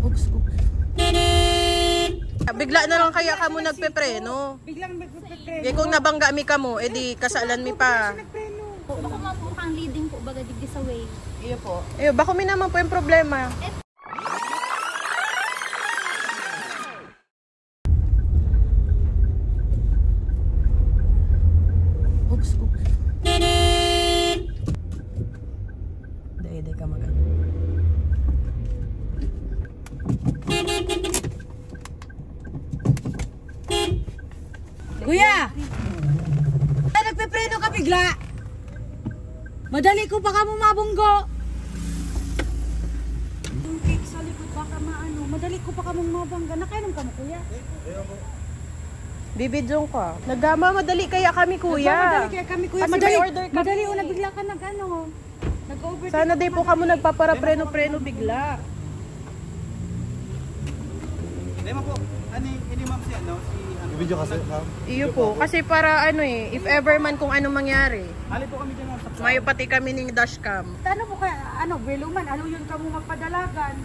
Oops, oops. Bigla na lang kaya kamo nagpepreno. Biglang nagpepreno. Kaya kung nabangga mi kamo, edi kasalan mi pa. Bako man po kang leading po baga digdi sa way. Iyo po. Iyo, bako mi naman po yung problema. Oops, oops. Day ka magano. Kuya! Nagpepreno ka bigla! Madali ko pa ka mo mabunggo! Yung cake sa likod baka maano, madali ko pa ka mong mabangga. Nakainom ka mo, kuya? Bibidjong ko. Nagama madali kaya kami, kuya. Madali kaya kami, kuya. Kasi Madali, may order kami. madali o nabigla ka nag-ano. Nag-overtake. Sana day po kamo nagpapara-preno-preno bigla. Lema po, ini ma'am siya, no? Video kasi, ma'am. Iyo po, kasi para ano eh, if ever man kung ano mangyari. Ali po kami dyan, ma'am. Mayo pati kami ning dashcam. Ano mo kaya, ano, Beluman, ano yun ka mo magpadalagan?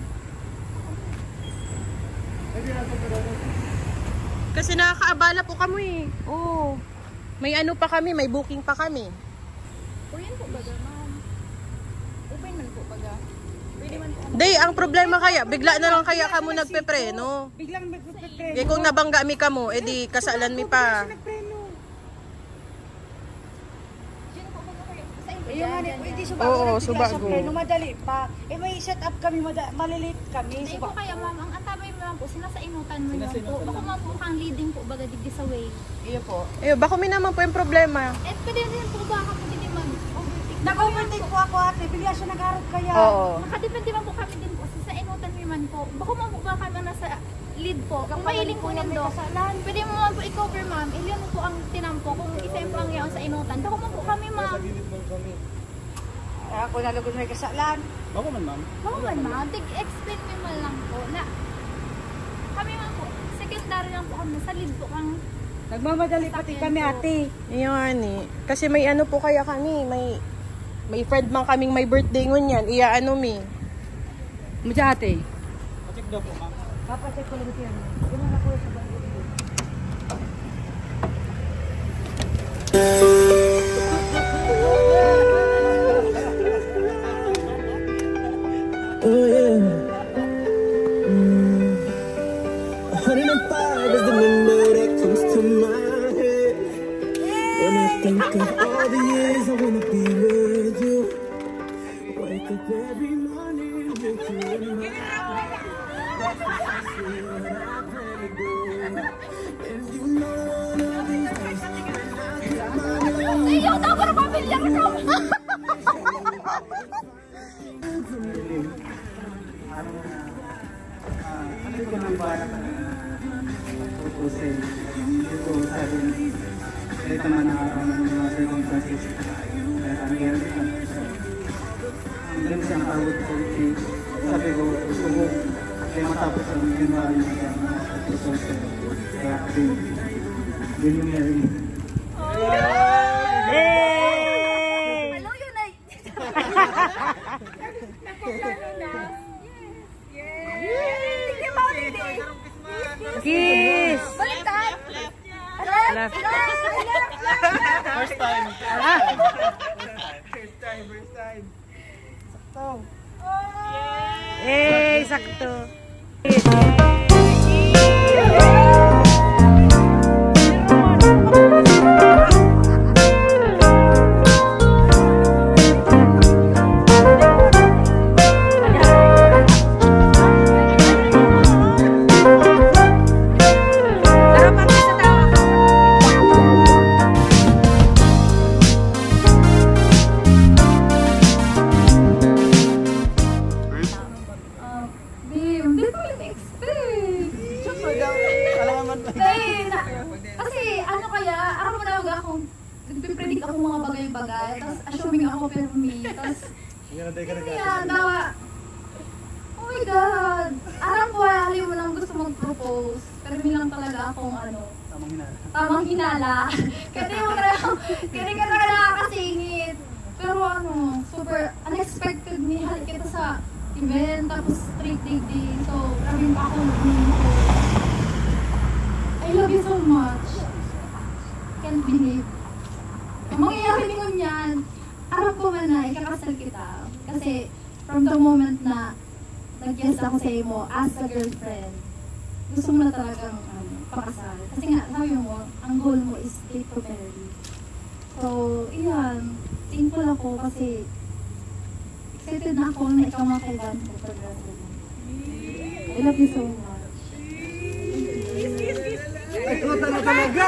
Kasi nakakaabala po kami eh. Oo. May ano pa kami, may booking pa kami. O yan po baga ma'am. Open man po baga. Pwede man po. Day, ang problema kaya, bigla na lang kaya kamo nagpepreno. Biglang nagpepreno. Kaya kung nabangga mi kamo, edi kasalan mi pa. Yung ano, pwede Oo, subago. subago. Preno, madali pa. Eh may set up kami, malilit kami. Hindi po kaya ma'am, ang antabay mo lang po, sinasainutan mo lang po. Bako man po kang leading po baga digdi sa way. Iyo po. Iyo, bako mi naman po yung problema. Eh pwede din po ba kami din mag-overtake? Nag-overtake po ako ate, bigla siya nag-harap kaya. Oo. Nakadepende man po kami din po, sa inutan mo man po. Bako man po ba kami nasa lead po. Kung mahiling po nindo, pwede mo man po i-cover ma'am. Iyon po ang tinampo. Kung isa yung pang yaon sa inutan, bako man po kami ma'am. Ako nalagod may kasalan. Bako man, ma'am. Bako man ma'am, explain mo man lang po na kami man po, secondary lang po kami, sa lead po kang Nagmamadali pati kami ate. Iyon eh. Kasi may ano po kaya kami, may friend man kaming may birthday ngunyan, iya ano mi. Mudya ate. Patik daw po, ma'am. Papasay ko lang yan. Yung na ko sa bangko. Oh yeah. 105 is the number that comes to my head when I think of all the years I wanna be with you. Wake up every morning with you in my heart. That's precisely what I plan to do. And you know one of these days when I get my love. Iyo, dapat na pamilya ko na! Ano ko nang para tutusin ito sa atin kahit naman nakakaman ng mga circumstances kaya kami yan ang galing siyang tawag ko sabi ko gusto ko kaya matapos ang ginawa niya sa puso kaya din yung meron Hello yun ay! Nakuplano na! Kiss! Baliktad! Left. first time Sakto. Kasi ano kaya, ako mo talaga akong nagpipredict ako mga bagay-bagay, tapos assuming ako pero me, tapos yan, dawa. Oh my God! Alam ko, alam mo lang gusto mag-propose, pero may lang talaga akong ano, tamang hinala. Kaya ka talaga nakakasingit. Pero ano, super unexpected ni halik kita sa event, tapos street dating. So, Nagpapagaling pa ako. I love you so much. Can't believe. Ang mangyayari din yan, aram ko man na ikakasal kita. Kasi from the moment na nag-yes ako sa mo as a girlfriend, gusto mo na talagang pakasal. Kasi nga, sabi mo, ang goal mo is date to marry. So, iyan. Thankful ako kasi excited na ako na ikaw mga kailan ko pag-graduate. I love you so much. Ikaw talaga!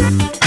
Thank you.